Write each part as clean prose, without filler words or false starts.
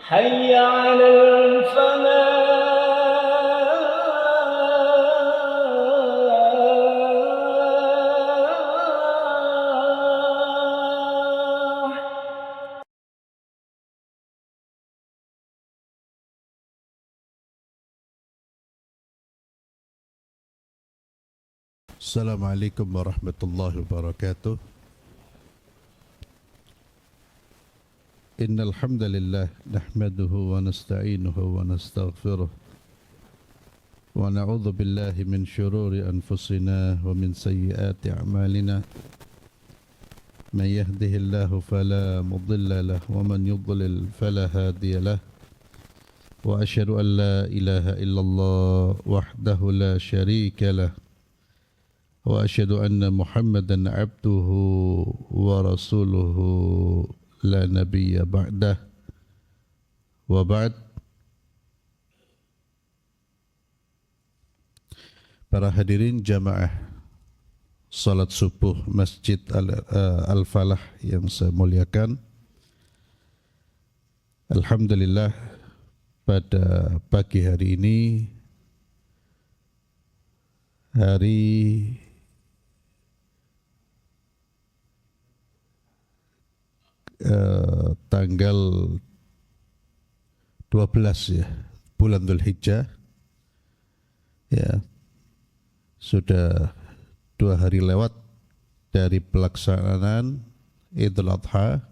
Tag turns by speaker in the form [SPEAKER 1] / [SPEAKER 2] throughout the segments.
[SPEAKER 1] حي على الفلاح.
[SPEAKER 2] Assalamualaikum warahmatullahi wabarakatuh. Innal hamdalillah nahmaduhu wa nasta'inuhu wa nastaghfiruh wa na'udzu billahi min shururi anfusina wa min sayyiati a'malina. Man yahdihillahu fala mudilla lahu wa man yudlil fala hadiya lahu. Wa asyhadu an la ilaha illallah wahdahu la syarika lahu. Wa asyhadu anna Muhammadan abduhu wa rasuluhu la nabiyya ba'dah. Wa ba'd. Para hadirin jamaah salat subuh Masjid Al-Falah yang saya muliakan, alhamdulillah pada pagi hari ini, hari tanggal 12 ya, bulan Dzulhijjah ya, sudah 2 hari lewat dari pelaksanaan Idul Adha.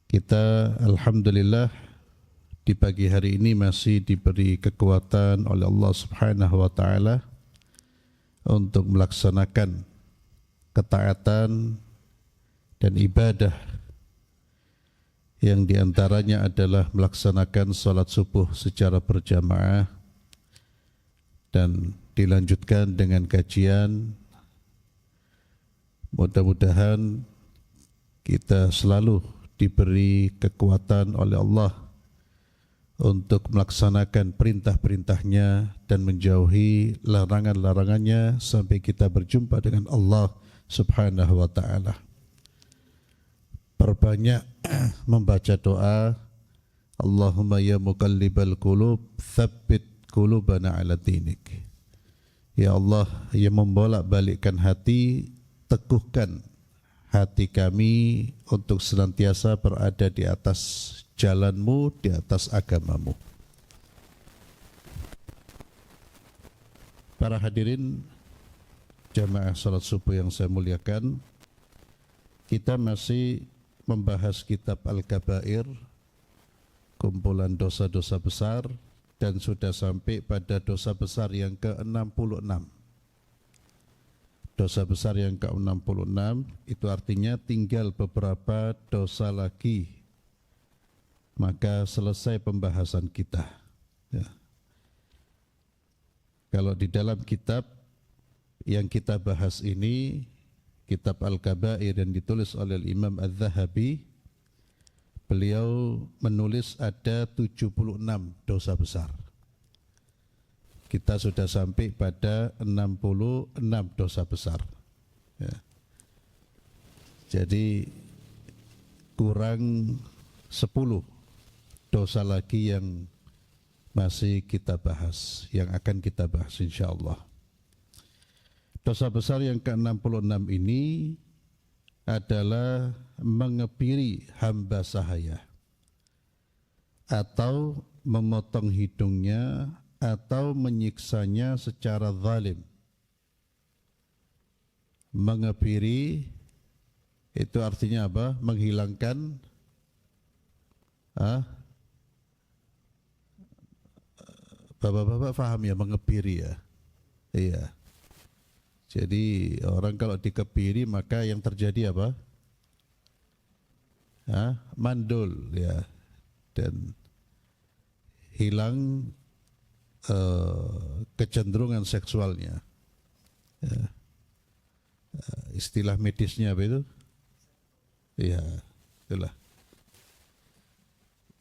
[SPEAKER 2] Kita alhamdulillah di pagi hari ini masih diberi kekuatan oleh Allah Subhanahu wa taala untuk melaksanakan ketaatan dan ibadah yang diantaranya adalah melaksanakan salat subuh secara berjamaah dan dilanjutkan dengan kajian. Mudah-mudahan kita selalu diberi kekuatan oleh Allah untuk melaksanakan perintah-perintahnya dan menjauhi larangan-larangannya sampai kita berjumpa dengan Allah Subhanahu wa ta'ala. Perbanyak membaca doa, Allahumma ya muqallibal qulub tsabbit qulubana ala dinik. Ya Allah yang membolak-balikkan hati, teguhkan hati kami untuk senantiasa berada di atas jalanmu, di atas agamamu. Para hadirin jamaah salat subuh yang saya muliakan, kita masih membahas kitab Al-Kabair, kumpulan dosa-dosa besar, dan sudah sampai pada dosa besar yang ke-66. Dosa besar yang ke-66 itu artinya tinggal beberapa dosa lagi, maka selesai pembahasan kita ya. Kalau di dalam kitab yang kita bahas ini, kitab Al-Kabair yang ditulis oleh Imam Az-Zahabi, beliau menulis ada 76 dosa besar. Kita sudah sampai pada 66 dosa besar ya. Jadi kurang 10 dosa lagi yang masih kita bahas, yang akan kita bahas insyaallah. Dosa besar yang ke-66 ini adalah mengebiri hamba sahaya, atau memotong hidungnya, atau menyiksanya secara zalim. Mengebiri itu artinya apa? Menghilangkan Bapak-bapak paham ya mengebiri ya? Iya. Jadi orang kalau dikebiri maka yang terjadi apa? Mandul ya, dan hilang kecenderungan seksualnya ya. Istilah medisnya apa itu? Iya, itulah.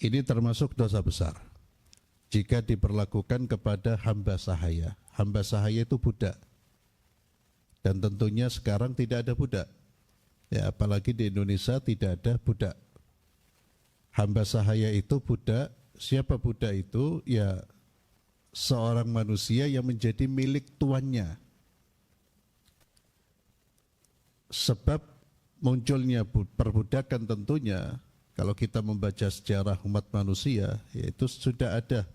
[SPEAKER 2] Ini termasuk dosa besar jika diperlakukan kepada hamba sahaya. Hamba sahaya itu budak. Dan tentunya sekarang tidak ada budak. Ya, apalagi di Indonesia tidak ada budak. Hamba sahaya itu budak. Siapa budak itu? Ya seorang manusia yang menjadi milik tuannya. Sebab munculnya perbudakan tentunya, kalau kita membaca sejarah umat manusia, yaitu sudah ada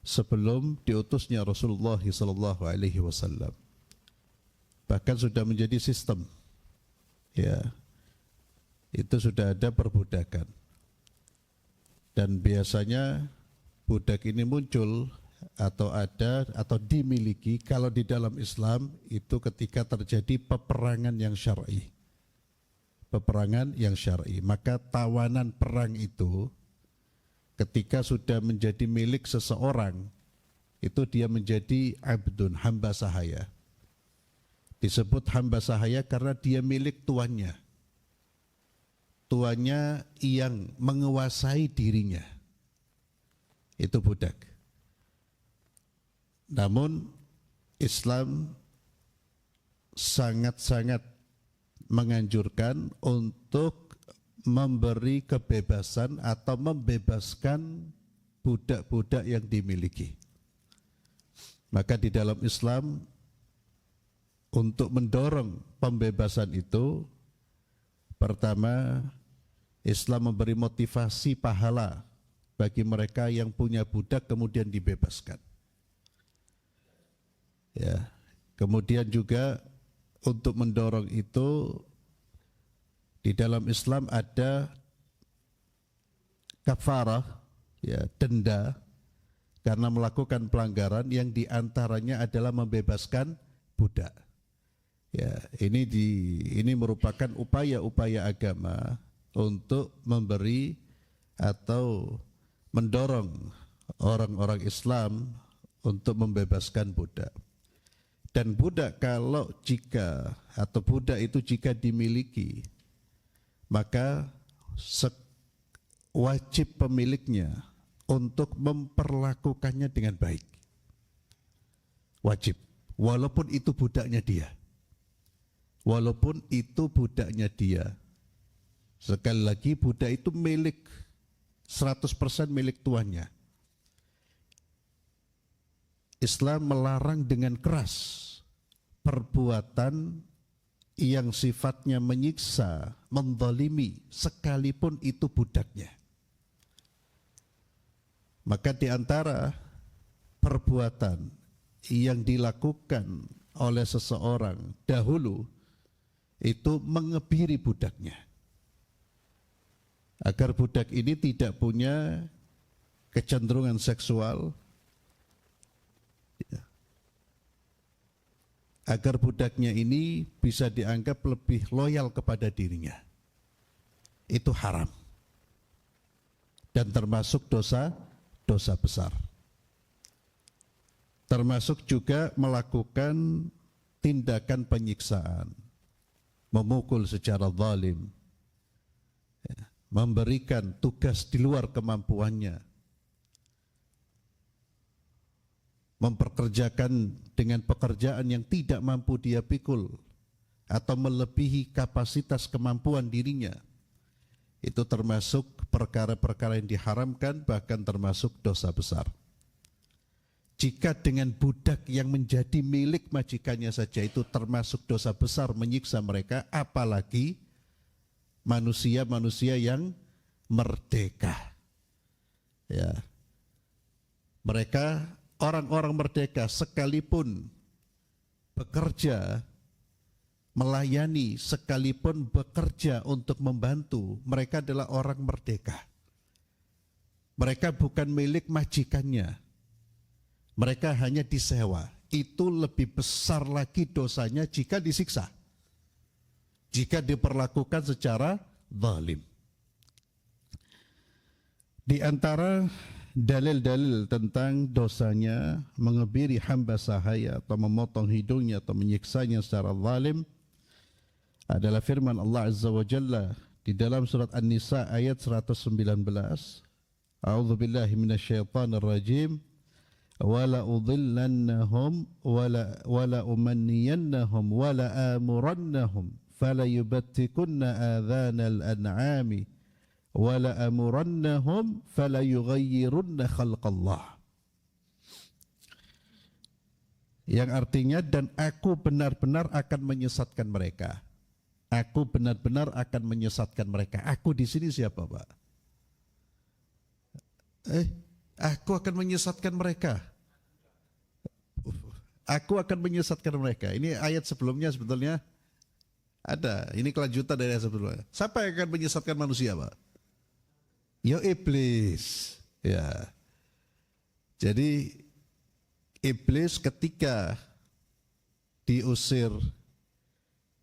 [SPEAKER 2] sebelum diutusnya Rasulullah SAW. Bahkan sudah menjadi sistem. Ya, itu sudah ada perbudakan. Dan biasanya budak ini muncul atau ada atau dimiliki kalau di dalam Islam itu ketika terjadi peperangan yang syar'i. Peperangan yang syar'i, maka tawanan perang itu ketika sudah menjadi milik seseorang, itu dia menjadi abdun, hamba sahaya. Disebut hamba sahaya karena dia milik tuannya. Tuannya yang menguasai dirinya. Itu budak. Namun Islam sangat-sangat menganjurkan untuk memberi kebebasan atau membebaskan budak-budak yang dimiliki. Maka di dalam Islam untuk mendorong pembebasan itu, pertama Islam memberi motivasi pahala bagi mereka yang punya budak kemudian dibebaskan. Ya, kemudian juga untuk mendorong itu di dalam Islam ada kafarah, ya, denda karena melakukan pelanggaran yang diantaranya adalah membebaskan budak. Ya, ini merupakan upaya-upaya agama untuk memberi atau mendorong orang-orang Islam untuk membebaskan budak. Dan budak budak itu jika dimiliki, maka wajib pemiliknya untuk memperlakukannya dengan baik. Wajib, walaupun itu budaknya dia. Walaupun itu budaknya dia. Sekali lagi, budak itu milik 100% milik tuannya. Islam melarang dengan keras perbuatan yang sifatnya menyiksa, menzalimi, sekalipun itu budaknya. Maka di antara perbuatan yang dilakukan oleh seseorang dahulu itu mengebiri budaknya, agar budak ini tidak punya kecenderungan seksual, agar budaknya ini bisa dianggap lebih loyal kepada dirinya. Itu haram dan termasuk dosa besar. Termasuk juga melakukan tindakan penyiksaan, memukul secara zalim, memberikan tugas di luar kemampuannya, memperkerjakan dengan pekerjaan yang tidak mampu dia pikul atau melebihi kapasitas kemampuan dirinya. Itu termasuk perkara-perkara yang diharamkan, bahkan termasuk dosa besar. Jika dengan budak yang menjadi milik majikannya saja itu termasuk dosa besar menyiksa mereka, apalagi manusia-manusia yang merdeka. Ya. Mereka orang-orang merdeka sekalipun bekerja, melayani, sekalipun bekerja untuk membantu, mereka adalah orang merdeka. Mereka bukan milik majikannya. Mereka hanya disewa. Itu lebih besar lagi dosanya jika disiksa, jika diperlakukan secara zalim. Di antara dalil-dalil tentang dosanya mengebiri hamba sahaya atau memotong hidungnya atau menyiksanya secara zalim adalah firman Allah Azza wa Jalla di dalam surat An-Nisa ayat 119. A'udzubillahi minasyaitonir rajim. Wala udhillannahum wala umanniyannahum wala amurannahum fala yubattikunna adhanal an'ami wa la amurannahum fala yughayyirunna khalqallah. Yang artinya, dan aku benar-benar akan menyesatkan mereka. Aku benar-benar akan menyesatkan mereka. Aku di sini siapa, Pak? Aku akan menyesatkan mereka. Aku akan menyesatkan mereka. Ini ayat sebelumnya sebetulnya ada. Ini kelanjutan dari ayat sebelumnya. Siapa yang akan menyesatkan manusia, Pak? Ya iblis. Ya. Jadi iblis ketika diusir,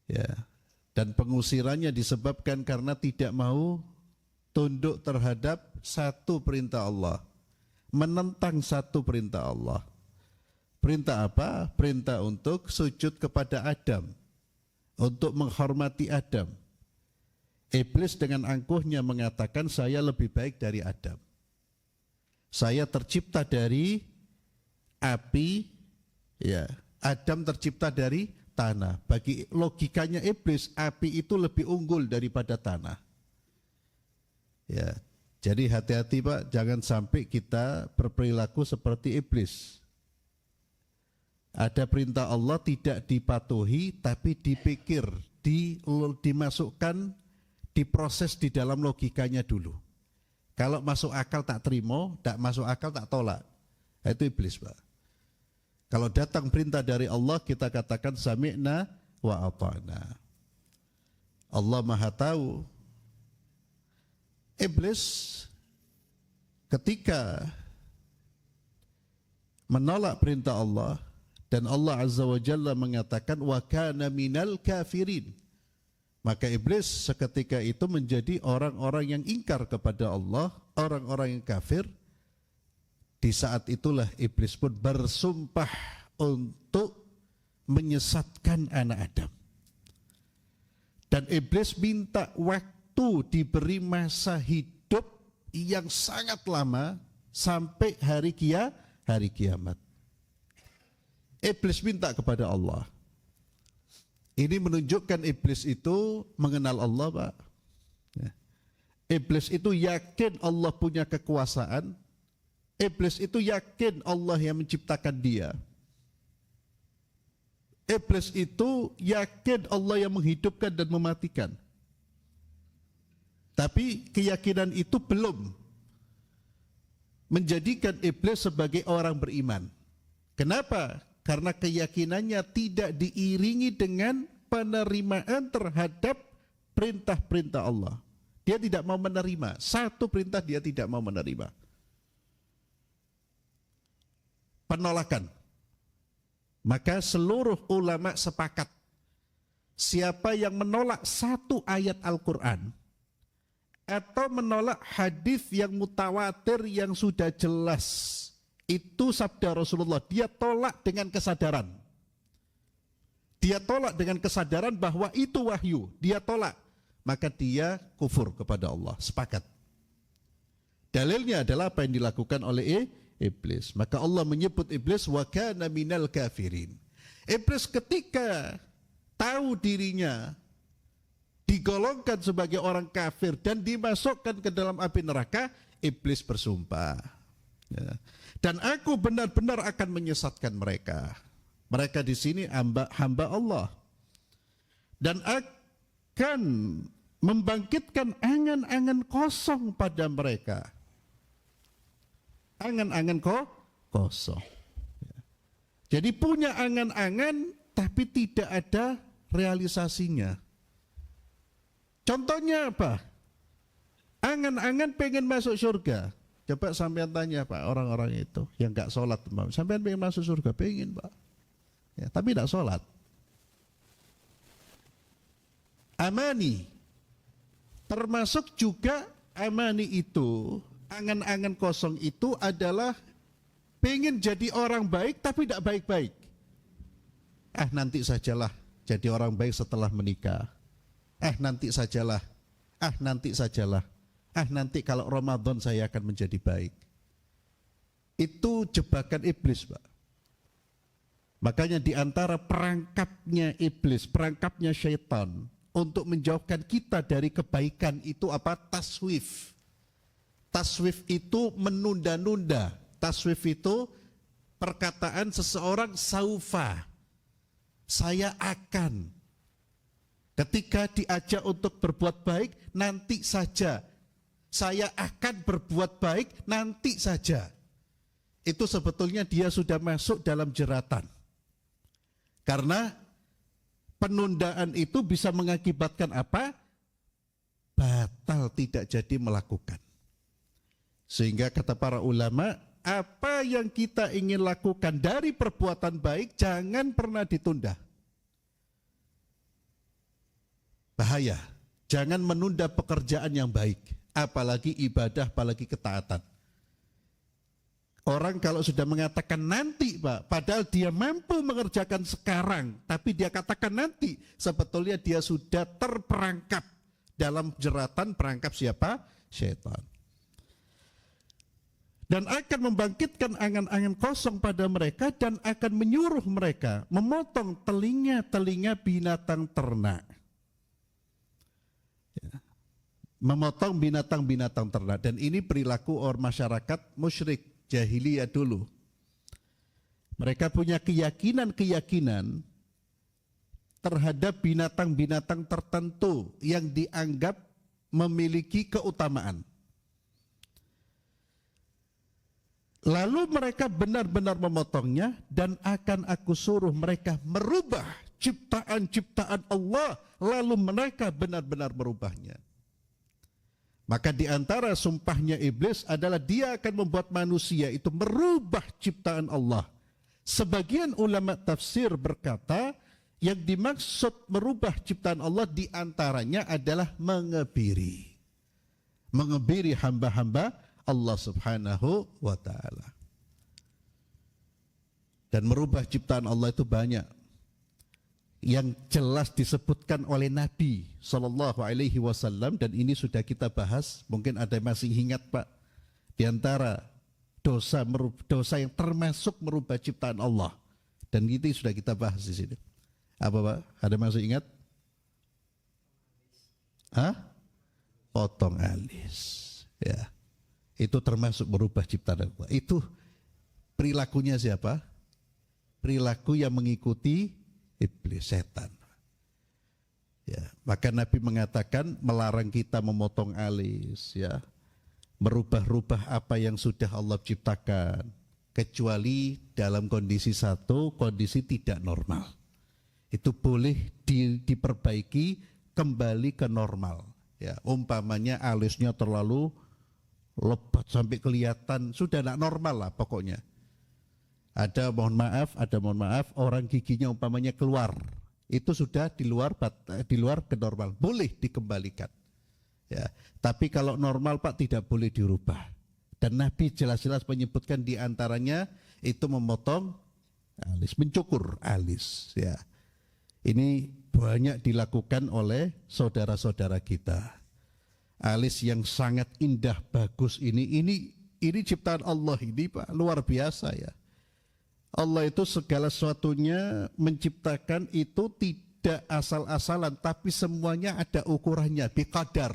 [SPEAKER 2] ya, dan pengusirannya disebabkan karena tidak mau tunduk terhadap satu perintah Allah, menentang satu perintah Allah. Perintah apa? Perintah untuk sujud kepada Adam, untuk menghormati Adam. Iblis dengan angkuhnya mengatakan, saya lebih baik dari Adam. Saya tercipta dari api, ya. Adam tercipta dari tanah. Bagi logikanya iblis, api itu lebih unggul daripada tanah. Ya. Jadi hati-hati, Pak, jangan sampai kita berperilaku seperti iblis. Ada perintah Allah tidak dipatuhi, tapi dipikir, dimasukkan, diproses di dalam logikanya dulu. Kalau masuk akal tak terima, tak masuk akal tak tolak. Itu iblis, Pak. Kalau datang perintah dari Allah, kita katakan sami'na wa ata'na. Allah Maha tahu. Iblis ketika menolak perintah Allah, dan Allah Azza wa Jalla mengatakan wa kana minal kafirin, maka iblis seketika itu menjadi orang-orang yang ingkar kepada Allah, orang-orang yang kafir. Di saat itulah iblis pun bersumpah untuk menyesatkan anak Adam. Dan iblis minta waktu, diberi masa hidup yang sangat lama sampai hari kiamat. Iblis minta kepada Allah. Ini menunjukkan iblis itu mengenal Allah, Pak. Iblis itu yakin Allah punya kekuasaan. Iblis itu yakin Allah yang menciptakan dia. Iblis itu yakin Allah yang menghidupkan dan mematikan. Tapi keyakinan itu belum menjadikan iblis sebagai orang beriman. Kenapa? Karena keyakinannya tidak diiringi dengan penerimaan terhadap perintah-perintah Allah. Dia tidak mau menerima. Satu perintah dia tidak mau menerima. Penolakan. Maka seluruh ulama sepakat, siapa yang menolak satu ayat Al-Quran atau menolak hadis yang mutawatir yang sudah jelas, itu sabda Rasulullah, dia tolak dengan kesadaran. Dia tolak dengan kesadaran bahwa itu wahyu, dia tolak, maka dia kufur kepada Allah. Sepakat. Dalilnya adalah apa yang dilakukan oleh iblis. Maka Allah menyebut iblis wa kana minal kafirin. Iblis ketika tahu dirinya digolongkan sebagai orang kafir dan dimasukkan ke dalam api neraka, iblis bersumpah, ya, dan aku benar-benar akan menyesatkan mereka. Mereka di sini hamba Allah, dan akan membangkitkan angan-angan kosong pada mereka. Angan-angan kosong. Jadi punya angan-angan tapi tidak ada realisasinya. Contohnya apa? Angan-angan pengen masuk surga. Coba sampean tanya, Pak, orang-orang itu yang gak sholat, sampean pengen masuk surga? Pengen, Pak, ya, tapi gak sholat. Amani, termasuk juga amani itu, angan-angan kosong itu adalah pengen jadi orang baik tapi tidak baik-baik. Nanti sajalah jadi orang baik setelah menikah. Nanti sajalah. Nanti sajalah. Nanti kalau Ramadan saya akan menjadi baik. Itu jebakan iblis, Pak. Makanya di antara perangkapnya iblis, perangkapnya syaitan untuk menjauhkan kita dari kebaikan itu apa? Taswif. Taswif itu menunda-nunda. Taswif itu perkataan seseorang saufa. Saya akan. Ketika diajak untuk berbuat baik, nanti saja. Saya akan berbuat baik, nanti saja. Itu sebetulnya dia sudah masuk dalam jeratan. Karena penundaan itu bisa mengakibatkan apa? Batal, tidak jadi melakukan. Sehingga kata para ulama, apa yang kita ingin lakukan dari perbuatan baik jangan pernah ditunda. Bahaya, jangan menunda pekerjaan yang baik, apalagi ibadah, apalagi ketaatan. Orang kalau sudah mengatakan nanti Pak, padahal dia mampu mengerjakan sekarang, tapi dia katakan nanti, sebetulnya dia sudah terperangkap dalam jeratan perangkap siapa? Syaitan. Dan akan membangkitkan angan-angan kosong pada mereka dan akan menyuruh mereka memotong telinga-telinga binatang ternak. Ya. Memotong binatang-binatang ternak. Dan ini perilaku orang masyarakat musyrik jahiliyah dulu. Mereka punya keyakinan-keyakinan terhadap binatang-binatang tertentu yang dianggap memiliki keutamaan. Lalu mereka benar-benar memotongnya dan akan aku suruh mereka merubah ciptaan-ciptaan Allah, lalu mereka benar-benar merubahnya. Maka di antara sumpahnya iblis adalah dia akan membuat manusia itu merubah ciptaan Allah. Sebagian ulama tafsir berkata, yang dimaksud merubah ciptaan Allah di antaranya adalah mengebiri. Mengebiri hamba-hamba Allah subhanahu wa ta'ala. Dan merubah ciptaan Allah itu banyak. Yang jelas disebutkan oleh Nabi Sallallahu Alaihi Wasallam, dan ini sudah kita bahas, mungkin ada yang masih ingat Pak, di antara dosa yang termasuk merubah ciptaan Allah, dan itu sudah kita bahas di sini. Apa Pak? Ada yang masih ingat? Hah? Potong alis. Ya, itu termasuk merubah ciptaan Allah. Itu perilakunya siapa? Perilaku yang mengikuti iblis, setan. Ya, maka Nabi mengatakan melarang kita memotong alis, ya, merubah-rubah apa yang sudah Allah ciptakan, kecuali dalam kondisi satu, kondisi tidak normal. Itu boleh diperbaiki kembali ke normal. Ya, umpamanya alisnya terlalu lebat sampai kelihatan, sudah tidak normal lah pokoknya. Ada mohon maaf, orang giginya umpamanya keluar, itu sudah di luar ke normal, boleh dikembalikan. Ya, tapi kalau normal Pak tidak boleh dirubah. Dan Nabi jelas-jelas menyebutkan di antaranya itu memotong alis, mencukur alis. Ya, ini banyak dilakukan oleh saudara-saudara kita. Alis yang sangat indah, bagus ini ciptaan Allah ini Pak, luar biasa ya. Allah itu segala sesuatunya menciptakan itu tidak asal-asalan, tapi semuanya ada ukurannya, biqadar.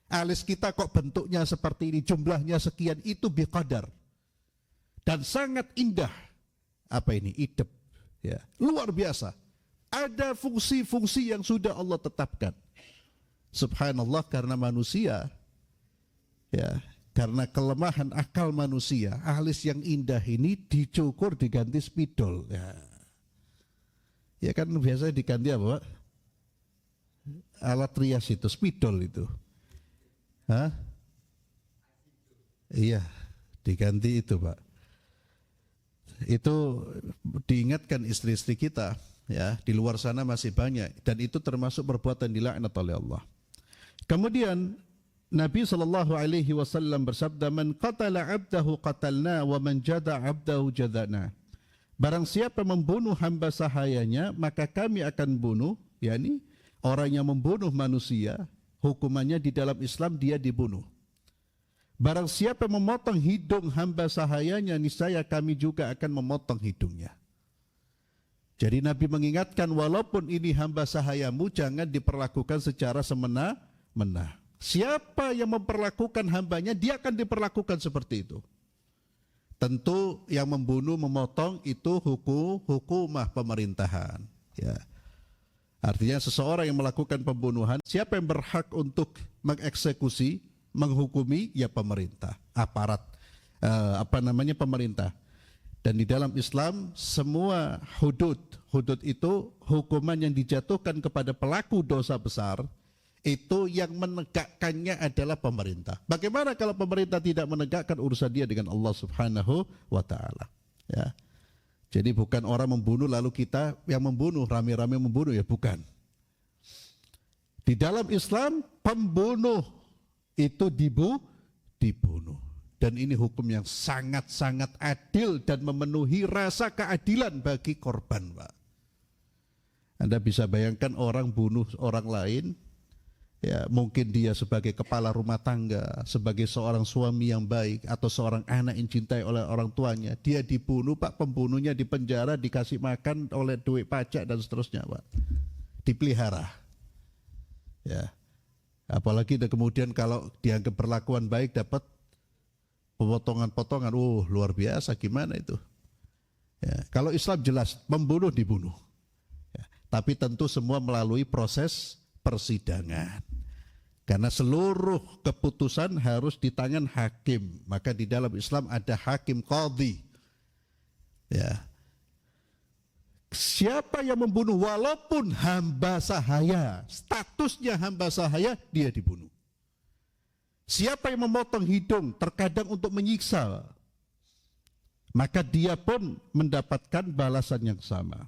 [SPEAKER 2] Alis kita kok bentuknya seperti ini, jumlahnya sekian, itu biqadar. Dan sangat indah. Apa ini? Idep. Ya, luar biasa. Ada fungsi-fungsi yang sudah Allah tetapkan. Subhanallah, karena manusia, ya, karena kelemahan akal manusia, alis yang indah ini dicukur diganti spidol. Ya kan biasanya diganti apa Pak? Alat rias itu, spidol itu. Hah? Iya, diganti itu Pak. Itu diingatkan istri-istri kita, ya, di luar sana masih banyak, dan itu termasuk perbuatan dilaknat oleh Allah. Kemudian Nabi SAW bersabda, "Man qatala 'abdahu qatalna wa man jada 'abdahu jadana." Barang siapa membunuh hamba sahayanya, maka kami akan bunuh, yakni orang yang membunuh manusia, hukumannya di dalam Islam dia dibunuh. Barang siapa memotong hidung hamba sahayanya, niscaya kami juga akan memotong hidungnya. Jadi Nabi mengingatkan, walaupun ini hamba sahayamu, jangan diperlakukan secara semena-mena. Siapa yang memperlakukan hambanya, dia akan diperlakukan seperti itu. Tentu yang membunuh, memotong itu hukumah pemerintahan. Ya. Artinya seseorang yang melakukan pembunuhan, siapa yang berhak untuk mengeksekusi, menghukumi? Ya pemerintah, aparat, pemerintah. Dan di dalam Islam semua hudud itu hukuman yang dijatuhkan kepada pelaku dosa besar, itu yang menegakkannya adalah pemerintah. Bagaimana kalau pemerintah tidak menegakkan, urusan dia dengan Allah Subhanahu wa taala. Ya. Jadi bukan orang membunuh lalu kita yang membunuh, rame-rame membunuh, ya bukan. Di dalam Islam pembunuh itu dibunuh. Dan ini hukum yang sangat-sangat adil dan memenuhi rasa keadilan bagi korban, Pak. Anda bisa bayangkan orang bunuh orang lain, ya mungkin dia sebagai kepala rumah tangga, sebagai seorang suami yang baik, atau seorang anak yang cintai oleh orang tuanya, dia dibunuh, Pak. Pembunuhnya dipenjara, dikasih makan oleh duit pajak dan seterusnya, Pak. Dipelihara. Ya. Apalagi kemudian kalau dianggap berlakuan baik dapat potongan-potongan, luar biasa, gimana itu? Ya, kalau Islam jelas, membunuh dibunuh. Ya, tapi tentu semua melalui proses persidangan. Karena seluruh keputusan harus di tangan hakim. Maka di dalam Islam ada hakim qadhi. Ya. Siapa yang membunuh walaupun hamba sahaya, statusnya hamba sahaya, dia dibunuh. Siapa yang memotong hidung terkadang untuk menyiksa, maka dia pun mendapatkan balasan yang sama.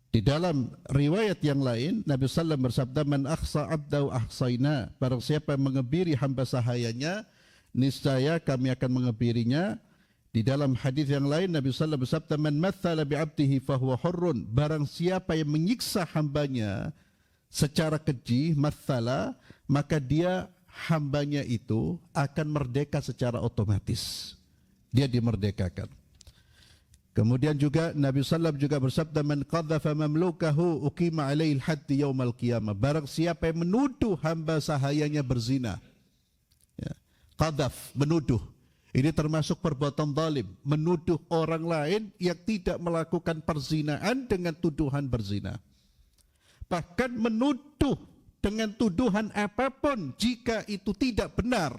[SPEAKER 2] Di dalam riwayat yang lain, Nabi SAW bersabda, man akhsa abdahu ahsayna, barang siapa yang mengebiri hamba sahayanya, niscaya kami akan mengebirinya. Di dalam hadis yang lain, Nabi SAW bersabda, man mathala bi'abdihi fahuwa hurrun, barang siapa yang menyiksa hambanya secara keji, mathala, maka dia, hambanya itu akan merdeka secara otomatis. Dia dimerdekakan. Kemudian juga Nabi SAW juga bersabda, man qadhafa mamlukahu uqima alaihi al-hadd yaumal qiyamah. Barang siapa yang menuduh hamba sahayanya berzina. Ya. Qadhaf, menuduh. Ini termasuk perbuatan zalim, menuduh orang lain yang tidak melakukan perzinaan dengan tuduhan berzina. Bahkan menuduh dengan tuduhan apapun, jika itu tidak benar,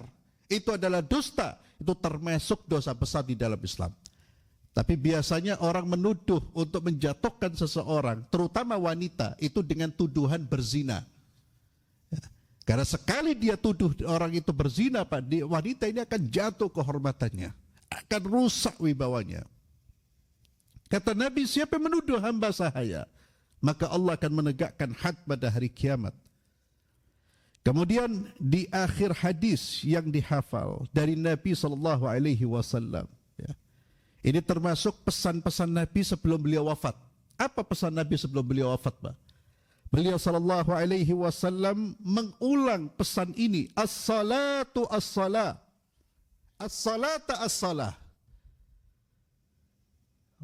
[SPEAKER 2] itu adalah dusta, itu termasuk dosa besar di dalam Islam. Tapi biasanya orang menuduh untuk menjatuhkan seseorang, terutama wanita, itu dengan tuduhan berzina. Ya. Karena sekali dia tuduh orang itu berzina, Pak, wanita ini akan jatuh kehormatannya, akan rusak wibawanya. Kata Nabi, siapa yang menuduh hamba sahaya, maka Allah akan menegakkan had pada hari kiamat. Kemudian di akhir hadis yang dihafal dari Nabi SAW, ya, ini termasuk pesan-pesan Nabi sebelum beliau wafat. Apa pesan Nabi sebelum beliau wafat, Pak? Beliau SAW mengulang pesan ini, as-salatu as-salah, as-salata as-salah.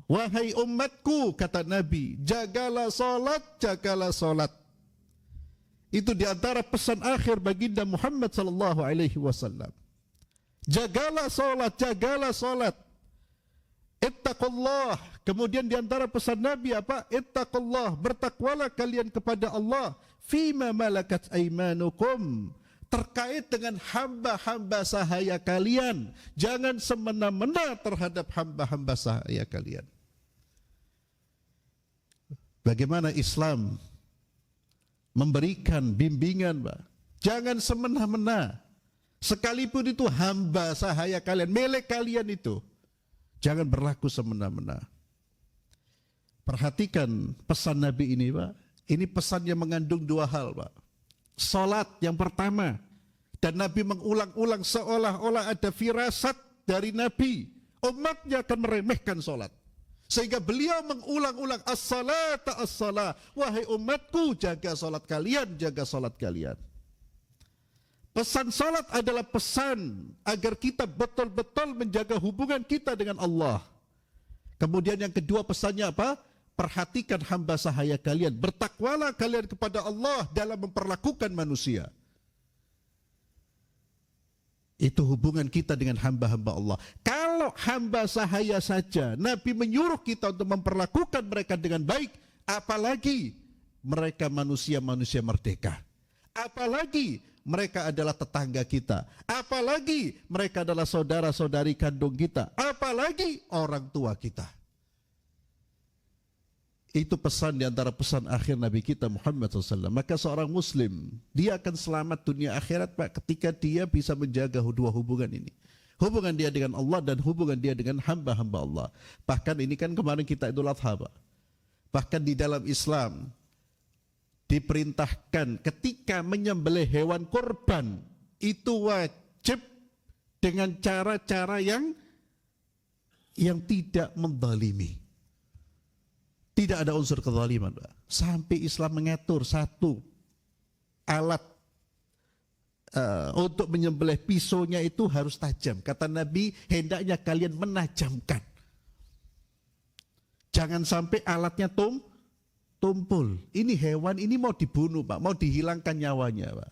[SPEAKER 2] Wahai umatku, kata Nabi, jagalah salat, jagalah salat. Itu diantara pesan akhir baginda Muhammad SAW. Jagalah salat, jagalah salat. Ittaqullah. Kemudian diantara pesan Nabi apa? Ittaqullah, bertakwalah kalian kepada Allah. Fima malakat aimanukum, terkait dengan hamba-hamba sahaya kalian. Jangan semena-mena terhadap hamba-hamba sahaya kalian. Bagaimana Islam memberikan bimbingan, Pak? Jangan semena-mena. Sekalipun itu hamba sahaya kalian, milik kalian itu, jangan berlaku semena-mena. Perhatikan pesan Nabi ini, Pak. Ini pesan yang mengandung dua hal, Pak. Salat yang pertama, dan Nabi mengulang-ulang seolah-olah ada firasat dari Nabi, umatnya akan meremehkan salat. Sehingga beliau mengulang-ulang, as-salata as-salah, wahai umatku, jaga salat kalian, jaga salat kalian. Pesan salat adalah pesan agar kita betul-betul menjaga hubungan kita dengan Allah. Kemudian yang kedua pesannya apa? perhatikan hamba sahaya kalian, bertakwalah kalian kepada Allah dalam memperlakukan manusia. Itu hubungan kita dengan hamba-hamba Allah. Kalau hamba sahaya saja Nabi menyuruh kita untuk memperlakukan mereka dengan baik, apalagi mereka manusia-manusia merdeka, apalagi mereka adalah tetangga kita, apalagi mereka adalah saudara-saudari kandung kita, apalagi orang tua kita. Itu pesan di antara pesan akhir Nabi kita Muhammad SAW. Maka seorang Muslim, dia akan selamat dunia akhirat, Pak, ketika dia bisa menjaga dua hubungan ini. Hubungan dia dengan Allah dan hubungan dia dengan hamba-hamba Allah. Bahkan ini kan kemarin kita Idul Adha, Pak. Bahkan di dalam Islam diperintahkan ketika menyembelih hewan kurban itu wajib dengan cara-cara yang tidak menzalimi. Tidak ada unsur kezaliman, Pak. Sampai Islam mengatur satu alat untuk menyembelih pisaunya itu harus tajam. Kata Nabi, hendaknya kalian menajamkan. Jangan sampai alatnya tumpul. Ini hewan ini mau dibunuh, Pak, mau dihilangkan nyawanya, Pak.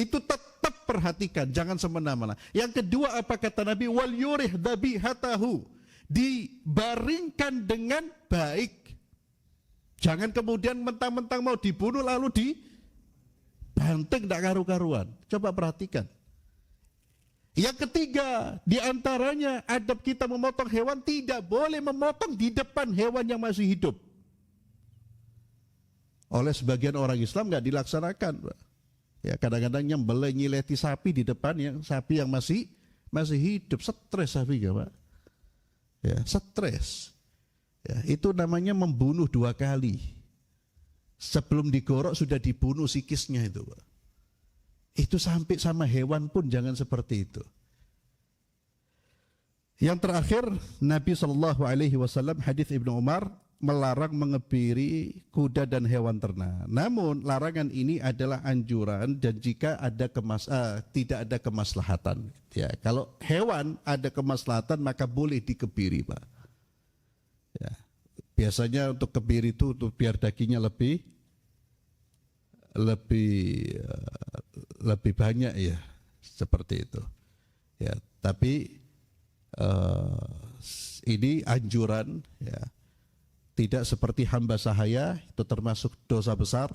[SPEAKER 2] Itu tetap perhatikan, jangan semena-mena. Yang kedua apa kata Nabi? Wal yurih dzabihatahu. Dibaringkan dengan baik. Jangan kemudian mentang-mentang mau dibunuh lalu dibanting tidak karu-karuan. Coba perhatikan. Yang ketiga, diantaranya adab kita memotong hewan, tidak boleh memotong di depan hewan yang masih hidup. Oleh sebagian orang Islam nggak dilaksanakan, Pak. Ya, kadang-kadang nyembelih nyileti sapi di depan yang sapi yang masih hidup, stres sapi, ya, Pak. Ya, stres. Ya, itu namanya membunuh dua kali. Sebelum digorok sudah dibunuh psikisnya itu, Pak. Itu sampai sama hewan pun jangan seperti itu. Yang terakhir, Nabi SAW hadis Ibnu Umar melarang mengebiri kuda dan hewan ternak. Namun larangan ini adalah anjuran dan jika ada tidak ada kemaslahatan. Ya, kalau hewan ada kemaslahatan maka boleh dikebiri, Pak. Ya, biasanya untuk kebiri itu untuk biar dagingnya lebih banyak, ya, seperti itu. Ya, tapi ini anjuran, ya. Tidak seperti hamba sahaya, itu termasuk dosa besar.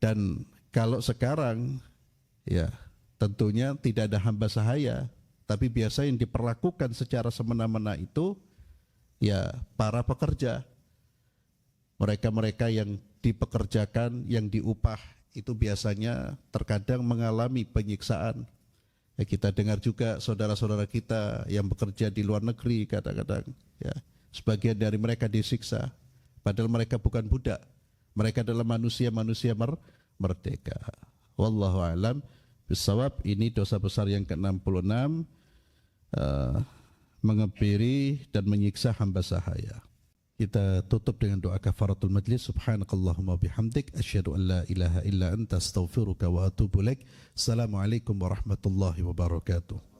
[SPEAKER 2] Dan kalau sekarang, ya tentunya tidak ada hamba sahaya, tapi biasa yang diperlakukan secara semena-mena itu, ya para pekerja. Mereka-mereka yang dipekerjakan, yang diupah, itu biasanya terkadang mengalami penyiksaan. Ya, kita dengar juga saudara-saudara kita yang bekerja di luar negeri kadang-kadang, ya. Sebagian dari mereka disiksa, padahal mereka bukan budak. Mereka adalah manusia-manusia merdeka. Wallahu a'lam bishawab. Ini dosa besar yang ke-66, mengebiri dan menyiksa hamba sahaya. Kita tutup dengan doa kafaratul majlis. Subhanakallahumma bihamdik, asyhadu an la ilaha illa anta, astaghfiruka wa atubu ilaik. Assalamualaikum warahmatullahi wabarakatuh.